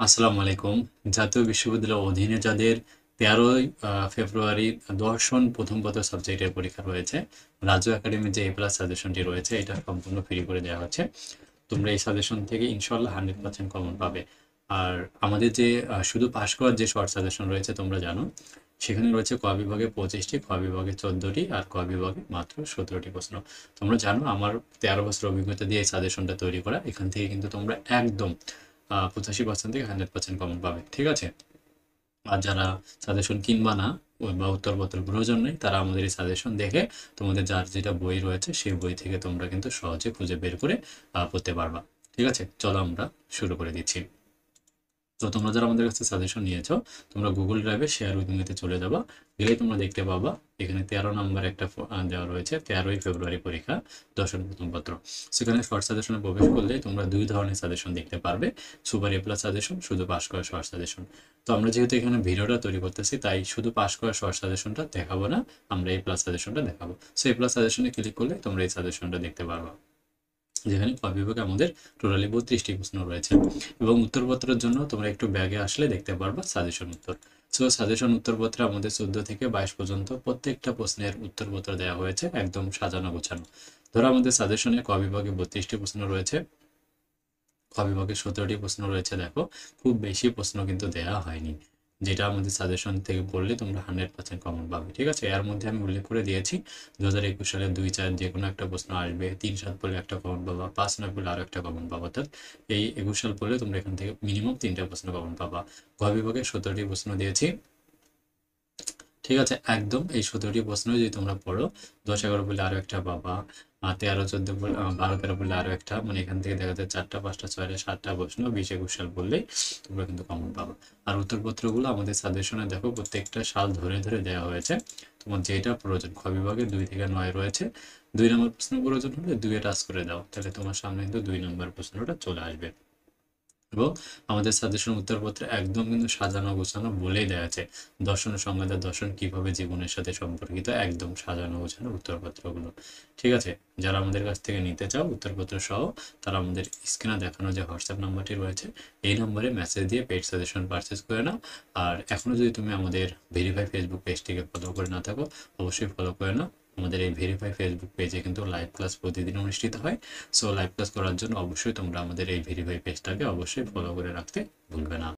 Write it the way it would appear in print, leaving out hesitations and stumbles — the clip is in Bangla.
আসসালামু আলাইকুম। জাতীয় বিশ্ববিদ্যালয়ের অধীনে যাদের 13ই ফেব্রুয়ারি দর্শন প্রথম পত্র সাবজেক্টের পরীক্ষা রয়েছে, রাজু একাডেমির যে A+ সাজেশনটি রয়েছে এটা সম্পূর্ণ ফ্রি করে দেওয়া হচ্ছে। তোমরা এই সাজেশন থেকে ইনশাল্লাহ 100% কমন পাবে। আর আমাদের যে শুধু পাস করার যে শর্ট সাজেশন রয়েছে তোমরা জানো, সেখানে রয়েছে ক বিভাগে 25টি, খ বিভাগে 14টি আর ক বিভাগে মাত্র 17টি প্রশ্ন। তোমরা জানো আমার 13 বছর অভিজ্ঞতা দিয়ে এই সাজেশনটা তৈরি করা। এখান থেকে কিন্তু তোমরা একদম 85% থেকে 100% কমন পাবে, ঠিক আছে? আর যারা সাজেশন কিনবা না বা উত্তরপত্রের প্রয়োজন নেই, তারা আমাদের এই সাজেশন দেখে তোমাদের যার যেটা বই রয়েছে সেই বই থেকে তোমরা কিন্তু সহজে খুঁজে বের করে পড়তে পারবা। ঠিক আছে, চলো আমরা শুরু করে দিচ্ছি। তো তোমরা যারা আমাদের কাছে সাজেশন নিয়েছো, তোমরা গুগল ড্রাইভে শেয়ার উইথ মিতে চলে যাবা। গেলেই তোমরা দেখতে পাবা এখানে 13 নম্বর একটা দেওয়া রয়েছে, 13ই ফেব্রুয়ারি পরীক্ষা, দর্শন প্রথম পত্র। সেখানে শর্ট সাজেশনে প্রবেশ করলে তোমরা দুই ধরনের সাজেশন দেখতে পারবে, সুপার A+ সাজেশন, শুধু পাস করা শর্ট সাজেশন। তো আমরা যেহেতু এখানে ভিডিওটা তৈরি করতেছি, তাই শুধু পাস করা শর্ট সাজেশনটা দেখাবো না, আমরা A+ সাজেশনটা দেখাবো। সো A+ সাজেশনে ক্লিক করলে তোমরা এই সাজেশনটা দেখতে পারবা, যেখানে ক বিভাগে আমাদের টোটালি 32টি প্রশ্ন রয়েছে। এবং উত্তরপত্রের জন্য তোমরা একটু ব্যাগে আসলে দেখতে পারবা সাজেশন উত্তর। সো সাজেশন উত্তরপত্রে আমাদের 14 থেকে 22 পর্যন্ত প্রত্যেকটা প্রশ্নের উত্তরপত্র দেওয়া হয়েছে একদম সাজানো গোছানো। ধরো আমাদের সাজেশনে ক বিভাগে 32টি প্রশ্ন রয়েছে, খ বিভাগে 17টি প্রশ্ন রয়েছে। দেখো, খুব বেশি প্রশ্ন কিন্তু দেওয়া হয়নি, যেটা আমাদের সাজেশন থেকে পড়লে তোমরা 100% কমন পাবে। ঠিক আছে, এর মধ্যে আমি উল্লেখ করে দিয়েছি 2021 সালে 2-4 যে কোনো একটা প্রশ্ন আসবে, 3-7 পড়লে একটা কমন পাবা, 5-9 পড়লে আরও একটা কমন পাবা। অর্থাৎ এই 21 সাল পড়লে তোমরা এখান থেকে মিনিমাম 3টা প্রশ্ন কমন পাবা। গ বিভাগে 17টি প্রশ্ন দিয়েছি। ঠিক আছে, একদম এই 17টি প্রশ্ন যদি তোমরা পড়ো, 10-11 বললে আরো একটা পাবা, 13-14 বলে 12-13 বললে আরো একটা, মানে এখান থেকে দেখা যায় 4টা 5টা 6টা 7টা প্রশ্ন 20-21 সাল বললেই তোমরা কিন্তু কমন পাবা। আর উত্তরপত্রগুলো আমাদের সাজেশনে দেখো প্রত্যেকটা সাল ধরে ধরে দেওয়া হয়েছে। তোমার যেটা প্রয়োজন, খ বিভাগে 2 থেকে 9 রয়েছে, 2 নম্বর প্রশ্ন প্রয়োজন হলে 2 টাচ করে দাও, তাহলে তোমার সামনে কিন্তু 2 নম্বর প্রশ্নটা চলে আসবে। এবং আমাদের সাজেশন উত্তরপত্রে একদম কিন্তু সাজানো গোছানো বলেই দেওয়া আছে, দর্শনের সংজ্ঞা, দর্শন কিভাবে জীবনের সাথে সম্পর্কিত, একদম সাজানো গোছানো উত্তরপত্রগুলো। ঠিক আছে, যারা আমাদের কাছ থেকে নিতে চাও উত্তরপত্র সহ, তারা আমাদের স্ক্রিনে দেখানো যে হোয়াটসঅ্যাপ নাম্বারটি রয়েছে, এই নম্বরে মেসেজ দিয়ে পেইড সাজেশন পারচেজ করে নাও। আর এখনও যদি তুমি আমাদের ভেরিফাই ফেসবুক পেজটিকে ফলো করে না থাকো, অবশ্যই ফলো করে নাও। আমাদের এই ভেরিফাই ফেসবুক পেজে কিন্তু লাইভ ক্লাস প্রতিদিন অনুষ্ঠিত হয়। সো লাইভ ক্লাস করার জন্য অবশ্যই তোমরা আমাদের এই ভেরিফাই পেজটাকে অবশ্যই ফলো করে রাখতে ভুলবে না।